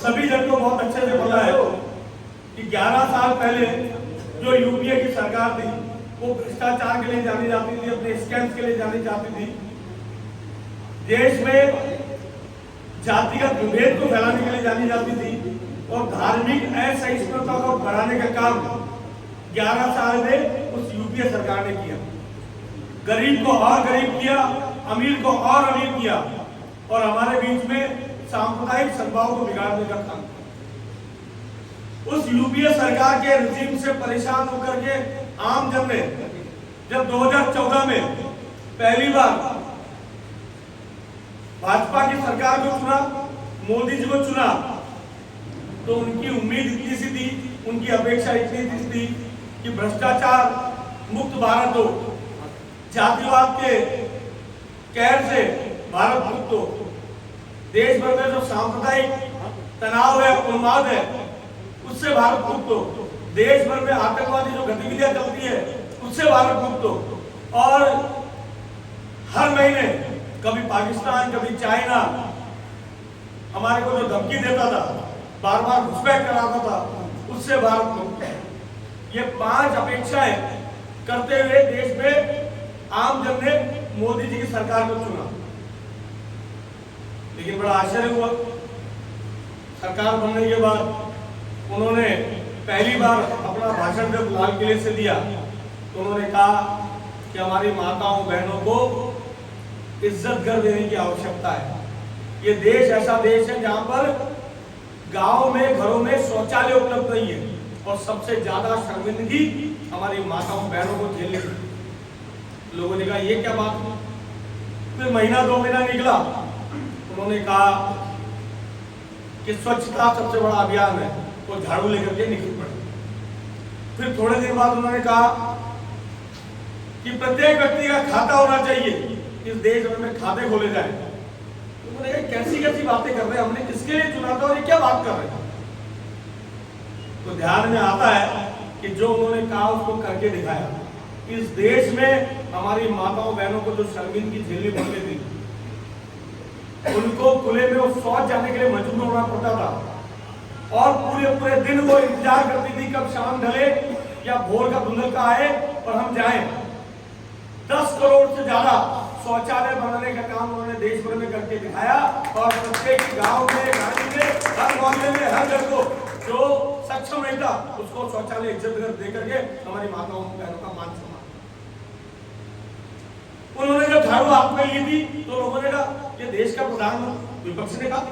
सभी जन को बहुत अच्छे से पता है कि 11 साल पहले जो यूपीए की सरकार थी वो भ्रष्टाचार के लिए जानी जाती थी, अपने स्कैम्स के लिए जानी जाती थी, देश में जातिगत विभेद को फैलाने के लिए जानी जाती थी और धार्मिक असहिष्णुता को बढ़ाने का काम 11 साल में उस यूपीए सरकार ने किया। गरीब को और गरीब किया, अमीर को और अमीर किया और हमारे बीच में सांप्रदायिक सद्भाव को बिगाड़ने का काम। उस यूपीए सरकार के रिजीम से परेशान होकर के आम जन ने जब 2014 में पहली बार भाजपा की सरकार को चुना, मोदी जी को चुना, तो उनकी उम्मीद इतनी सी थी, उनकी अपेक्षा इतनी सी थी कि भ्रष्टाचार मुक्त भारत हो, जातिवाद के कहर से भारत मुक्त हो, देश भर में जो सांप्रदायिक तनाव है, उन्माद है, उससे भारत मुक्त हो, देश भर में आतंकवादी जो गतिविधियां चलती है उससे भारत मुक्त हो और हर महीने कभी पाकिस्तान कभी चाइना हमारे को जो धमकी देता था, बार बार घुसपैठ कराता था, उससे भारत मुक्त है। ये 5 अपेक्षाएं करते हुए देश में आम जन ने मोदी जी की सरकार को चुना। लेकिन बड़ा आश्चर्य हुआ, सरकार बनने के बाद उन्होंने पहली बार अपना भाषण जब लाल किले से दिया तो उन्होंने कहा कि हमारी माताओं बहनों को इज्जत कर देने की आवश्यकता है। ये देश ऐसा देश है जहां पर गांव में घरों में शौचालय उपलब्ध नहीं है और सबसे ज्यादा शर्मिंदगी हमारी माताओं बहनों को झेलने की। लोगों ने कहा ये क्या बात हुई। फिर महीना 2 महीना निकला, उन्होंने कहा कि स्वच्छता सबसे बड़ा अभियान है, वो झाड़ू लेकर के निकल पड़े। फिर थोड़े दिन बाद उन्होंने कहा कि प्रत्येक व्यक्ति का खाता होना चाहिए, इस देश भर में खाते खोले जाए। उन्होंने कहा कैसी कैसी बातें कर रहे हैं, हमने किसके लिए चुना था और ये क्या बात कर रहे हैं। तो ध्यान में आता है कि जो उन्होंने कहा उसको करके दिखाया। इस देश में हमारी माताओं बहनों को जो शर्मिंदगी झेलनी पड़ती थी, उनको खुले में वो शौच जाने के लिए मजबूर होना पड़ता था और पूरे दिन वो इंतजार करती थी कब शाम ढले या भोर का धुंधलका आए और हम जाएं। 10 करोड़ से ज्यादा शौचालय बनाने का काम उन्होंने देश भर में करके दिखाया और प्रत्येक गांव में, घाटी में, हर मोहल्ले में, हर घर को जो सक्षम नहीं था उसको शौचालय इज्जत घर दे करके हमारी माताओं बहनों का मान सम्मान। उन्होंने जब झाड़ू हाथ में ली थी तो लोगों ने कहा ये देश का प्रधानमंत्री, विपक्ष ने कहा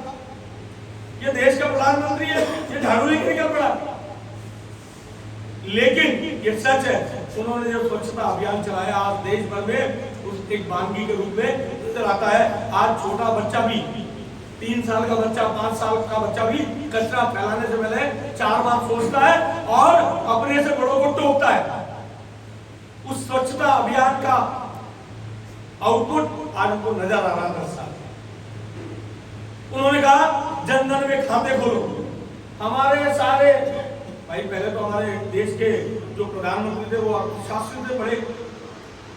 ये देश का प्रधानमंत्री है, ये झाड़ू लेकर क्या पड़ा। लेकिन ये सच है, उन्होंने जब स्वच्छता अभियान चलाया आज देश भर में उस एक वानगी के रूप में नजर आता है। आज छोटा बच्चा भी, 3 साल का बच्चा, 5 साल का बच्चा भी कचरा फैलाने से पहले 4 बार सोचता है और अपने से बड़ों को टोकता है। उस स्वच्छता अभियान का आउटपुट आज हमको नजर आ रहा है। उन्होंने कहा जन धन में खाते खोलो। हमारे सारे भाई, पहले तो हमारे देश के जो प्रधानमंत्री थे वो अर्थशास्त्री थे, बड़े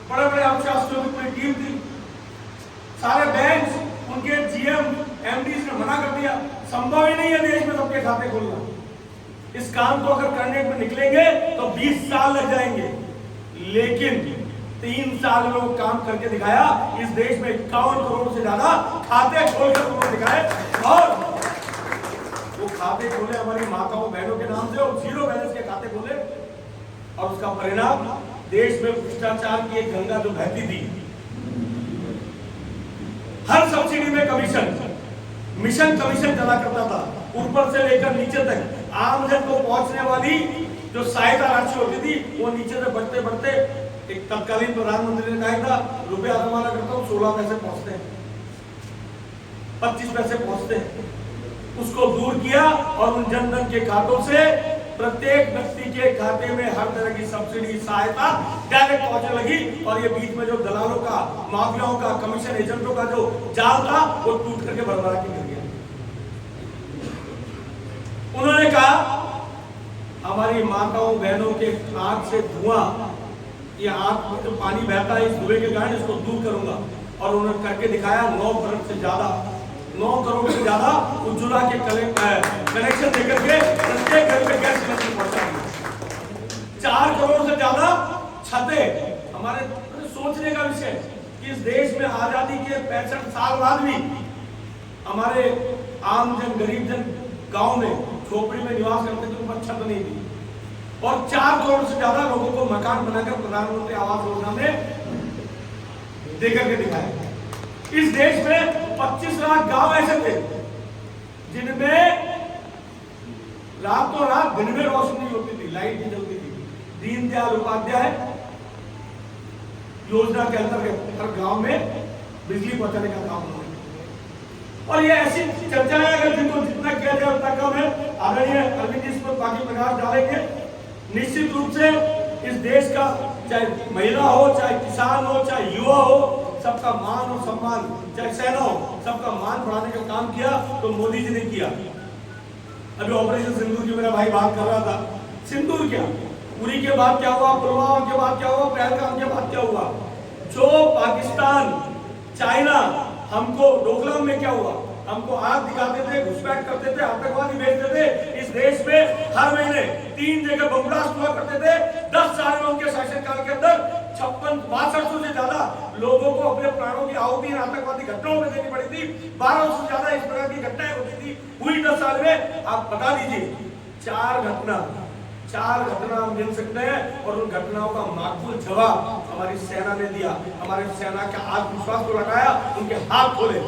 बड़े अर्थशास्त्रियों की पूरी टीम थी। सारे बैंक, उनके जीएम, एमडीज ने मना कर दिया, संभव ही नहीं है देश में सबके खाते खोलना। इस काम को अगर करने में निकलेंगे तो 20 साल लग जाएंगे। लेकिन 3 साल में वो काम करके दिखाया। इस देश में 51 करोड़ से ज्यादा खाते खोलकर उन्होंने दिखाए और वो खाते खोले हमारी माताओं बहनों के नाम से और 0 बैलेंस के खाते खोले और उसका परिणाम देश में भ्रष्टाचार की एक गंगा जो बहती थी। हर सब्सिडी में कमीशन, मिशन कमीशन चला करता था, ऊपर से लेकर नीचे तक आम जन को पहुंचने वाली जो सहायता राशि होती थी वो नीचे से बढ़ते बढ़ते एक तत्कालीन प्रधानमंत्री ने कहा था रुपया जमाना करता हूँ 16 पैसे पहुंचते हैं, 25 पैसे पहुंचते हैं। उसको दूर किया और उन जन धन के खातों से प्रत्येक व्यक्ति के खाते में हर तरह की सब्सिडी, सहायता डायरेक्ट पहुंचने लगी और ये बीच में जो दलालों का, माफियाओं का, कमीशन एजेंटों का जो जाल था वो टूट करके भरभरा के गिर गया। उन्होंने कहा हमारी माताओं बहनों के आंख से धुआं, ये आंख में जो पानी बहता है इस धुएं के कारण इसको दूर करूंगा और उन्होंने करके दिखाया। 9 खरब से ज्यादा 9 करोड़ से ज्यादा उज्ज्वला के कनेक्शन देकर के प्रत्येक घर में गैस कनेक्शन पहुंचा दिया। 4 करोड़ से ज्यादा छतें। हमारे सोचने का विषय कि इस देश में आजादी के 65 साल बाद भी हमारे आम जन, गरीब जन गांव में झोपड़ी में निवास करते थे, उनको छत नहीं थी, और 4 करोड़ से ज्यादा लोगों को मकान बनाकर प्रधानमंत्री आवास योजना में देकर के दिखाया। इस देश में 25 लाख गांव ऐसे थे जिनमें रातों रात दिन में रोशनी होती थी, लाइट नहीं जलती थी। दीनदयाल उपाध्याय योजना के अंतर्गत हर गांव में बिजली पहुंचाने का काम हुआ। और ये ऐसी चर्चाएं अगर जिनको जितना किया जाए उतना कम है। आदरणीय अरविंद जी इस पर बाकी प्रकाश डालेंगे। निश्चित रूप से इस देश का चाहे महिला हो, चाहे किसान हो, चाहे युवा हो, सबका मान और सम्मान, चाहे सेना हो, सबका मान बढ़ाने का काम किया तो मोदी जी ने किया। अभी ऑपरेशन सिंदूर की मेरा भाई बात कर रहा था। सिंदूर क्या, उरी के बाद क्या हुआ, पुलवामा के बाद क्या हुआ, पहलगाम के बाद क्या हुआ। जो पाकिस्तान, चाइना हमको डोकलाम में क्या हुआ, हमको आग दिखाते थे, घुसपैठ करते थे, आतंकवादी भेजते थे। इस देश में हर महीने 3 जगह बम ब्लास्ट हुआ करते थे। 10 साल में उनके शासनकाल के अंदर 56-62 से ज्यादा लोगों को अपने प्राणों की आहुति आतंकवादी घटनाओं में देनी पड़ी थी। 1200 से ज्यादा इस प्रकार की घटनाएं होती थी हुई 10 साल में। आप बता दीजिए 4 घटना हम गिन सकते हैं, और उन घटनाओं का माकूल जवाब हमारी सेना ने दिया। हमारी सेना का आत्मविश्वास को लगाया, उनके हाथ खोले,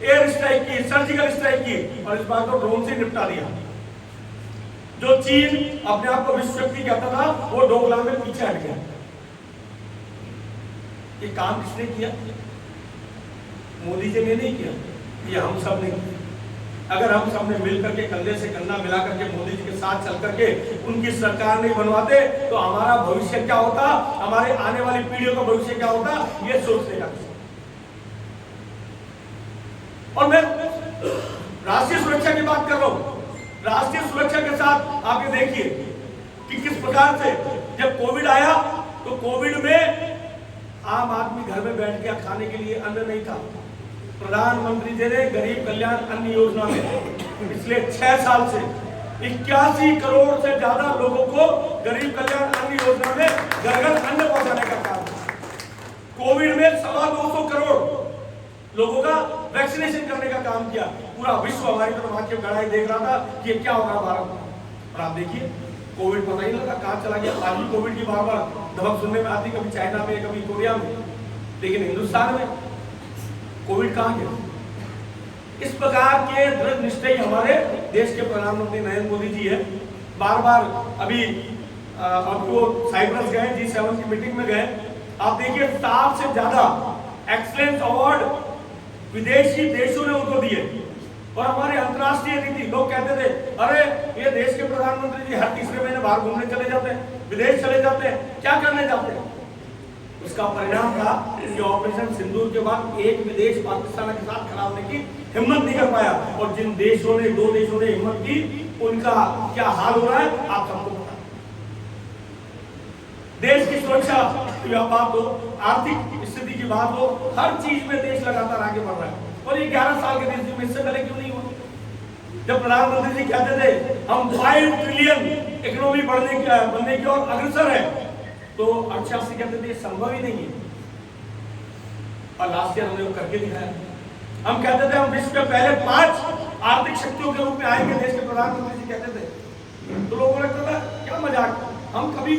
एयर स्ट्राइक की, सर्जिकल स्ट्राइक की, और इस बात को ड्रोन से निपटा दिया। जो चीन अपने आप को विश्व शक्ति कहता था, वो डोकलाम में पीछे हट गया। ये काम किसने किया? मोदी जी ने नहीं किया, ये हम सब ने किया। अगर हम सब ने मिल करके कंधे से कंधा मिला करके मोदी जी के साथ चल करके उनकी सरकार नहीं बनवाते तो हमारा भविष्य क्या होता, हमारे आने वाली पीढ़ियों का भविष्य क्या होता, ये सोचने का। और मैं राष्ट्रीय सुरक्षा की बात कर रहा हूं। राष्ट्रीय सुरक्षा के साथ आप ये देखिए कि किस प्रकार से जब कोविड आया तो कोविड में आम आदमी घर में बैठ गया, खाने के लिए अन्न नहीं था। प्रधानमंत्री जी ने गरीब कल्याण अन्न योजना में पिछले 6 साल से 81 करोड़ से ज्यादा लोगों को गरीब कल्याण अन्न योजना में घर घर अन्न पहुंचाने का काम किया। कोविड में 225 करोड़ लोगों का वैक्सीनेशन करने का काम किया। पूरा विश्व हमारी तरफ आके गड़ाई देख रहा था कि क्या होगा भारत में। और आप देखिए कोविड पता ही लगा कहां चला गया। आज भी कोविड की बार बार धमक सुनने में आती, कभी चाइना में, कभी कोरिया में, लेकिन हिंदुस्तान में कोविड कहां गया। इस प्रकार के दृढ़ निश्चय हमारे देश के प्रधानमंत्री नरेंद्र मोदी जी है। बार बार अभी आपको साइप्रस गए, G7 की मीटिंग में गए। आप देखिए 7 से ज्यादा एक्सीलेंस अवार्ड विदेशी देशों ने उनको दिए। और हमारे अंतर्राष्ट्रीय नीति, लोग कहते थे अरे ये देश के प्रधानमंत्री जी हर तीसरे महीने बाहर घूमने चले जाते हैं, विदेश चले जाते हैं, क्या करने जाते हैं। उसका परिणाम था कि ऑपरेशन सिंदूर के बाद एक विदेश पाकिस्तान के साथ खड़ा होने की हिम्मत नहीं कर पाया। और जिन देशों ने, 2 देशों ने हिम्मत की, उनका क्या हाल हो रहा है आप सबको पता। देश की सुरक्षा की बात हो, आर्थिक स्थिति की बात हो, हर चीज में देश लगातार आगे बढ़ रहा है। और ये 11 साल के देश में इससे पहले क्यों नहीं हुआ? जब प्रधानमंत्री जी कहते थे हम 5 ट्रिलियन इकोनॉमी बनने की ओर अग्रसर है, तो अर्थशास्त्री कहते थे संभव ही नहीं है। और लास्ट ईयर हमने करके दिखाया। हम कहते थे हम विश्व के पहले 5 आर्थिक शक्तियों के रूप में आएंगे, देश के प्रधानमंत्री जी कहते थे। तो लोगों को लगता था क्या मजाक, हम कभी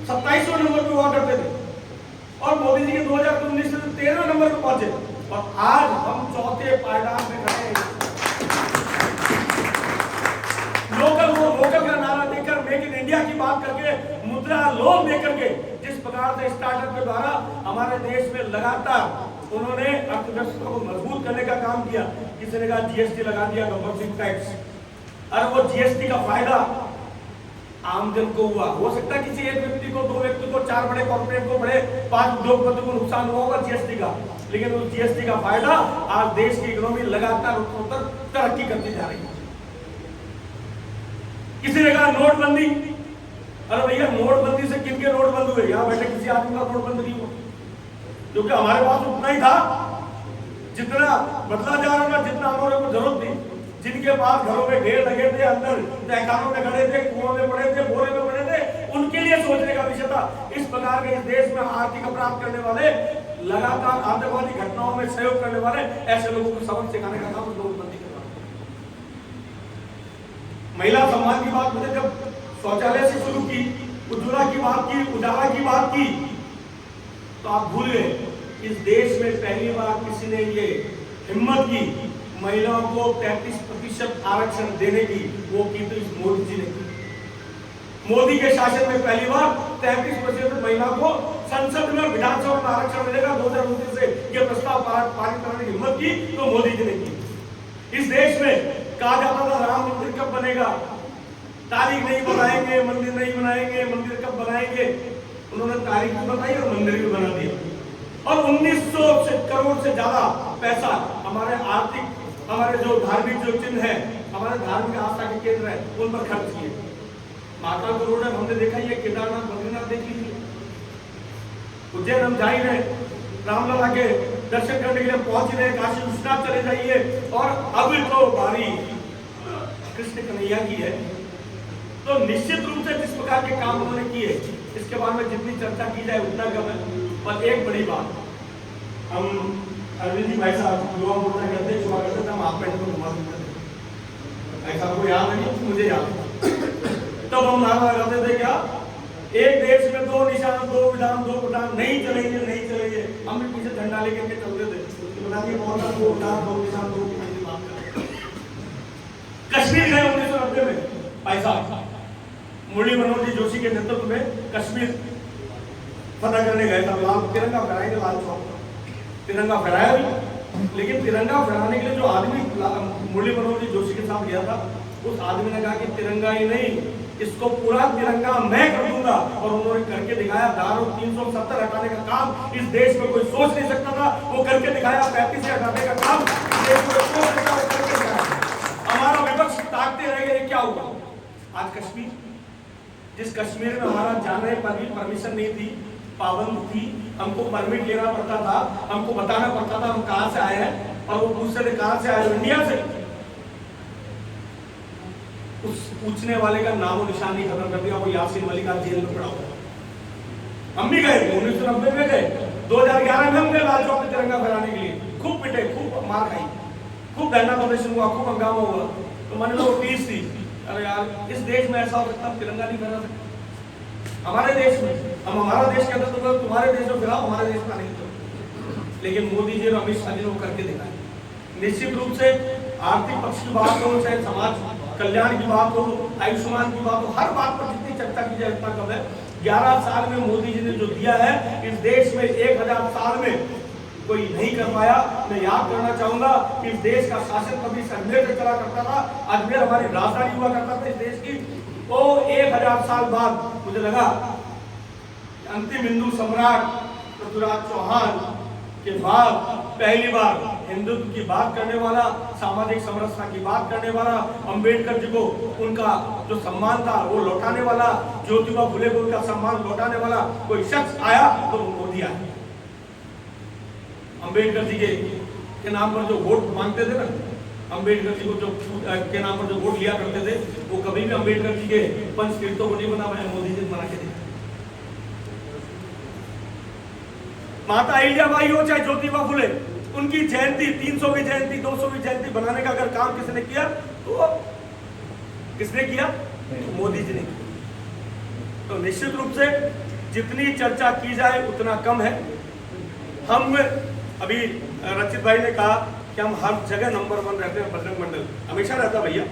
27वें नंबर पे हुआ करते थे और मोदी जी के 2019 से 13वें नंबर पे पहुंचे, और आज हम 4थे पायदान पे खड़े हैं। लोकल का नारा देकर, मेक इन इंडिया की बात करके, मुद्रा लोन देकर के, जिस प्रकार से स्टार्टअप के द्वारा हमारे देश में लगातार उन्होंने अर्थव्यवस्था को मजबूत करने का काम किया। किसी ने कहा जीएसटी लगा दिया, गवर्नमेंट सिंह टैक्स, और वो जीएसटी का फायदा आमजन को हुआ। हो सकता है किसी एक व्यक्ति को, 2 व्यक्ति को, 4 बड़े कॉर्पोरेट को, बड़े 5 उद्योगपति को नुकसान हुआ होगा जीएसटी का, लेकिन उस जीएसटी का फायदा आज देश की इकोनॉमी लगातार उत्तरोत्तर तरक्की करती जा रही है। किसी ने कहा नोटबंदी, अरे भैया नोटबंदी से किनके नोट बंद हुए? यहाँ बैठे किसी आदमी का नोट बंद नहीं हुआ, क्योंकि हमारे पास उतना ही था जितना बदला जा रहा था, जितना हमारे को जरूरत थी, जिनके पास घरों में ढेर लगे थे, अंदर तहखानों में खड़े थे, कुओं में पड़े थे, बोरे में पड़े थे, उनके लिए सोचने का विषय था। इस प्रकार के इस देश में आर्थिक अपराध करने वाले, लगातार आतंकवादी घटनाओं में सहयोग करने वाले ऐसे लोगों को सबक सिखाने का काम नोटबंदी करना। महिला सम्मान की बात मैंने जब शौचालय से शुरू की, उज्ज्वला की बात की, उजाला की बात की, तो आप भूल गए इस देश में पहली बार किसी ने ये हिम्मत की महिलाओं को 33% आरक्षण देने की, वो की तो इस मोदी जी ने की। मोदी के शासन में पहली बार 33% महिला को संसद में और विधानसभा में आरक्षण मिलेगा। 2019 से ये प्रस्ताव पारित करने की हिम्मत की तो मोदी जी ने की। इस देश में कहा जाता था राम मंदिर कब बनेगा, तारीख नहीं बनाएंगे, मंदिर नहीं बनाएंगे, मंदिर कब बनाएंगे। उन्होंने तारीख भी बताई और मंदिर भी बना दिया और 1900 करोड़ से ज्यादा पैसा हमारे आर्थिक, हमारे जो धार्मिक जो चिन्ह है, हमारे धार्मिक आस्था के केंद्र है, उन पर खर्च किए। महाकाल रोड है, हमने देखा ये केदारनाथ बद्रीनाथ देख लीजिए, उज्जैन हम जा ही रहे, रामलला के दर्शन करने के लिए पहुंच रहे, काशी विश्वनाथ चले जाइए और अब तो बारी कृष्ण कन्हैया की है। तो निश्चित रूप से जिस प्रकार के काम उन्होंने किए, इसके बारे में जितनी चर्चा की जाए उतना कम है। और एक बड़ी बात, हम अरविंद जी भाई साहब युवा मोर्चा के अध्यक्ष हुआ करते थे, हम आप में घुमा देते थे, ऐसा कोई याद नहीं, मुझे याद है। तब हम नारा लगाते थे क्या, एक देश में 2 निशान 2 विधान 2 प्रधान, नहीं चलेंगे नहीं चलेंगे। हम भी पीछे झंडा लेके चलते थे, बताइए कौन सा 2 विधान 2 निशान 2 की बात कर। कश्मीर गए 1990 में भाई साहब, मुरली मनोहर जी जोशी के नेतृत्व में कश्मीर फतह करने गए थे। लाल तिरंगा फहराएंगे, लाल चौक तिरंगा फहराया भी, लेकिन तिरंगा फहराने के लिए जो आदमी मुरली मनोहर जी जोशी के साथ गया था, उस आदमी ने कहा कि तिरंगा ही नहीं, इसको पूरा तिरंगा मैं कर दूंगा। और उन्होंने करके दिखाया। धारा 370 हटाने का काम इस देश में कोई सोच नहीं सकता था, वो करके दिखाया। 35 से हटाने का काम इस देश में सोच सकता था, करके दिखाया। हमारा विपक्ष ताकते रह गए, क्या हुआ आज कश्मीर, जिस कश्मीर में हमारा जाने पर भी परमिशन नहीं थी, पाबंद थी, हमको परमिट लेना पड़ता था, हमको बताना पड़ता था हम कहां से आए हैं, और वो पूछते थे कहां से आए हो, इंडिया से। उस पूछने वाले का नामो निशान नहीं खत्म कर दिया, वो यासीन मलिक आज जेल में पड़ा हुआ। हम भी गए 1990 में गए, 2011 में हम गए लाल चौक में तिरंगा फहराने के लिए, खूब पिटे, खूब मार खाई, खूब धरना प्रदर्शन हुआ, खूब हंगामा हुआ। तो मैंने लोग पीस थी, अरे यार इस देश में ऐसा हो सकता है, तिरंगा नहीं फहरा सकते हमारे देश में, हम हमारा देश कहते तो तुम्हारे देश में फहराओ, हमारे देश में नहीं तो। लेकिन मोदी जी और अमित शाह जी ने करके दिखाया। निश्चित रूप से आर्थिक पक्ष की बात हो, चाहे समाज कल्याण की बात हो, आयुष्मान की बात हो, हर बात पर जितनी चर्चा की जाए उतना कम है। 11 साल में मोदी जी ने जो दिया है इस देश में, 1000 साल में कोई नहीं कर पाया। मैं याद करना चाहूंगा कि इस देश का शासन कभी अजमेर से चला करता था, अजमेर हमारी राजधानी हुआ करता था इस देश की। तो 1000 साल बाद मुझे लगा अंतिम हिंदू सम्राट पृथ्वीराज चौहान के बाद पहली बार हिंदुत्व की बात करने वाला, सामाजिक संरचना की बात करने वाला, अंबेडकर जी को उनका जो सम्मान था वो लौटाने वाला, ज्योतिबा फुले को उनका सम्मान लौटाने वाला कोई शख्स आया तो मोदी आया। अंबेडकर जी के नाम पर जो वोट मांगते थे ना, अंबेडकर जी को जो के नाम पर जो वोट लिया करते थे, वो कभी भी अंबेडकर जी के पंच तीर्थों को नहीं बना, मोदी जी बना के दिया। माता अहिल्याबाई हो चाहे ज्योतिबा फुले, उनकी जयंती 300वीं जयंती 200वीं जयंती बनाने का अगर काम किसने किया तो किसने किया, तो मोदी जी ने किया। तो निश्चित रूप से जितनी चर्चा की जाए उतना कम है। हम अभी रचित भाई ने कहा कि हम हर जगह नंबर 1 रहते हैं, बजरंग मंडल हमेशा रहता भैया।